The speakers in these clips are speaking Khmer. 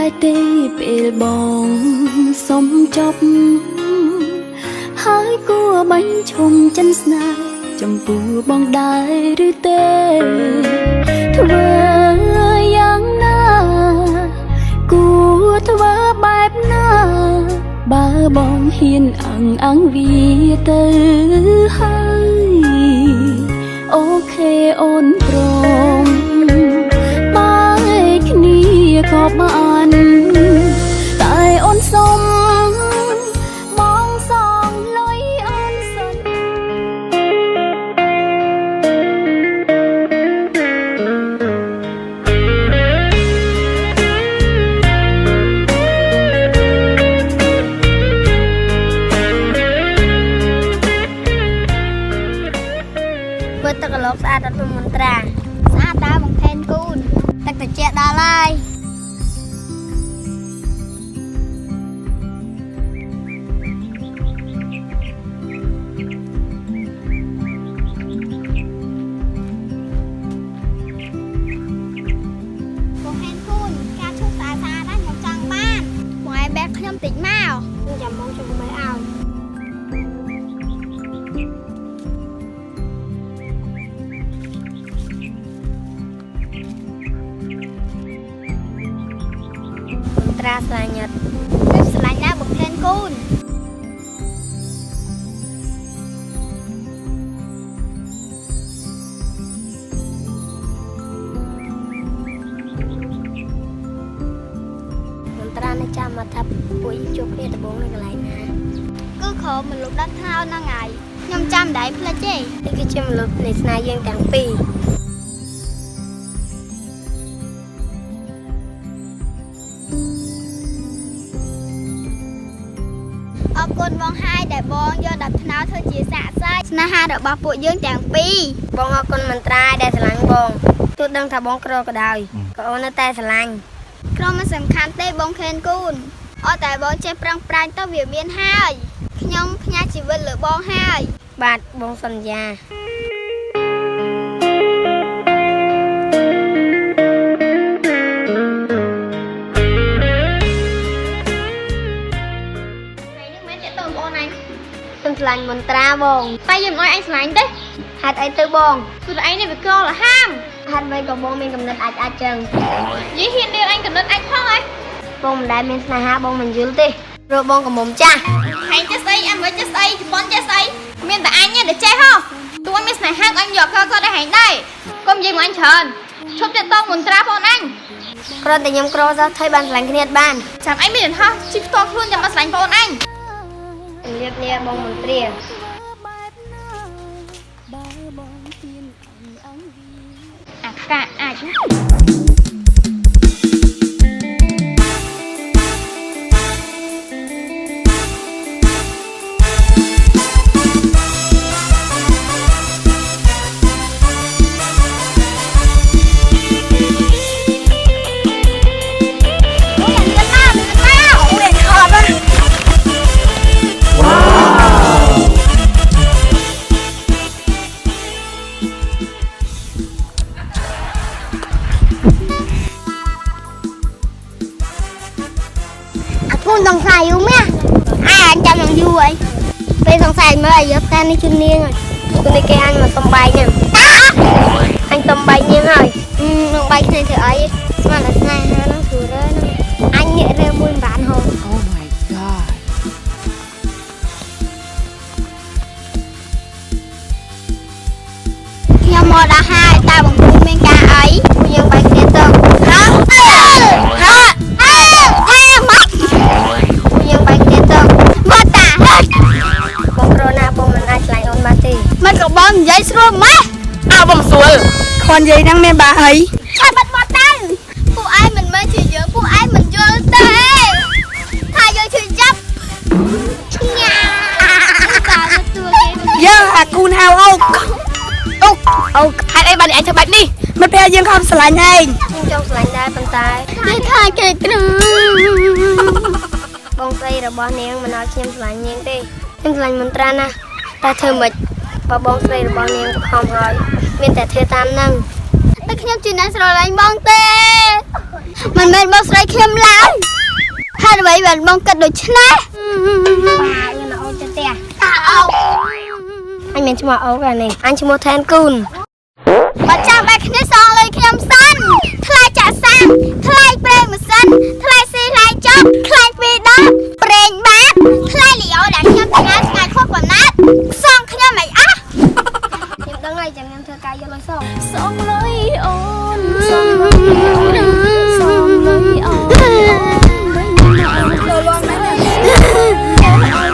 ដែរទេពេលបងសុំចប់ហើយគួរបាញ់ឈុំចិនស្នេហ៍ចំពោះបងដែរឬទេធ្វើយ៉ាងណាគួរធ្វើបែបណាបើបងហ៊ានអង្វាទៅហើយអូខេអូនព្រមបែកគ្នាក៏បានតែអូនសុំបងសងលុយអូនសិនធ្វើទឹកកន្លកស្អាតអត់មន្ត្រាស្អាតតើបង្ខេនគូនទឹកត្រជាក់ដល់ហើយបង្ខេនគូនការឈូសស្អាតណាខ្ញុំចង់បានបងឯងបែកខ្ញុំតិចមកខ្ញុំចាំបងជួយមើលឲ្យត្រាស្លាញ់ខ្ញុំស្លាញ់ណាស់បង្ខេនគូនត្រានេះចាំមកថាពួកជួបគ្នាដំបូងនៅកន្លែងណាគឺក្រុមមលុបដាត់ថោហ្នឹងហើយខ្ញុំចាំដែរផ្លេចទេនេះគឺជាមលុបនៃស្នេហ៍យើងទាំងពីរអរគុណបងហើយដែលបងយកដាប់ថ្នោតធ្វើជាសាក្សីស្នេហារបស់ពួកយើងទាំងពីរបងអរគុណមន្ត្រាដែលស្រឡាញ់បងទោះដឹងថាបងក្រក៏ដោយក៏អូននៅតែស្រឡាញ់ក្រមិនសំខាន់ទេបងខេនគូនអត់តែបងចេះប្រឹងប្រែងទៅវាមានហើយខ្ញុំផ្ញើជីវិតលើបងហើយបាទបងសន្យាខ្ញុំស្រឡាញ់មន្ត្រាបងតែយើងមិនអោយឯងស្រឡាញ់ទេហេតុអីទៅបងគឺតែឯងនេះវាក្រលហាមហេតុអ្វីក៏បងមានកំណត់អាចចឹងយីហ៊ានដៀលឯងកំណត់អាចផងហ៎បងមិនដែលមានស្នេហាបងមិនយល់ទេព្រោះបងកំមុំចាស់ឯងចេះស្អីអែមិនចេះស្អីជប៉ុនចេះស្អីមានតែអញទេចេះហ៎តួមានស្នេហាអញយកក៏ដែរហែងដែរកុំនិយាយមកអញច្រើនឈប់ចិត្តតងមន្ត្រាផងអញគ្រាន់តែខ្ញុំក្រសោះថៃបានស្រឡាញ់គ្នាបានចាំអញមានហោះជីផ្ទាល់ខ្លួនចាំមកស្រឡាញ់បងអញជំរាបលាបងមន្ត្រីអាកាអាចสงสัยอยู่ไหมanh chăm thằng vui bâyสงสัยmới ở ta đi chân niên rồi tôi đi cây anh mà tôm bay nha anh tôm bay nha rồi tôm bay này thì ấy mà là này nó thừa đó anh nhẹ ra muôn vạn hồn oh my god nhau mò đã hai ta bằng cua men cá ấy nhưng bay kia tôm hả mất nhưng bay kia tôm mất ta hết con corona bom mình ai lại ôn ma ti mất cậu bom giấy xua mất ao bom xua con gì đang mê bà ấy sao bắt mất tay phụ ai mình mới chỉ nhớ phụ ai mình vô tê thay vô chửi chấp nhà giờ à cun hao ốc ai đây bà để anh cho bạch đi mất pe dương không sờ lạnh anh nhưng trong sờ lạnh đây bàn tay để thay cái bông xây rồi bò nén mà nói xem sờ lạnh nhiên đi xem sờ lạnh mình tra nè ta thưa mịch và bông xây rồi bò nén cũng không hỏi miềnแต่เธอตามนั่งแต่ខ្ញុំជឿណាស់ស្រឡាញ់បងទេ มันเป็นบอสไรเข้มแล้วถ้าไว้แบบมองกระโดดชนะเอาจะเตะเอาอันเป็นชั่วโมงเอากันนี่อันชั่วโมงแทนกุลบัดจ้างไปคณิตซองเลยเข้มสั้นทลายจ่าสั้นทลายเปรย์มือสั้นทลายซีทลายจบทลายปีดอกเปรย์บ้าทลายเหลียวแหลมเข้มแต่งงานงานครบกว่านัดซองเข้มไหมอ่ะยังตั้งไรจังยังเธอกายยังเลยซอง สองเลยอ่อนสองเลยอ่อนสองเลยอ่อนระวังนะเอา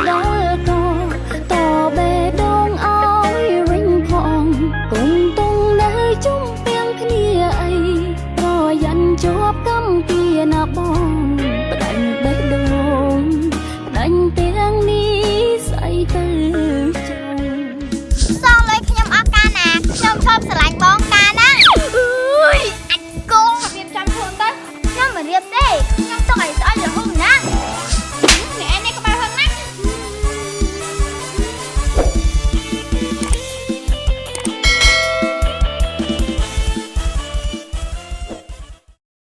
ดอกต่อเบดงเอาริงพองกุงตรงได้จุ่มเปียงขณีไอรอยันจบกำเปียนาบองประดังเบดงประดังเตียงนี้ใส่เตอจง ซองเลยขยำอาการนะชอบสลายบองกานะอัดโกงเรียบจำทนได้ย่อมมาเรียบได้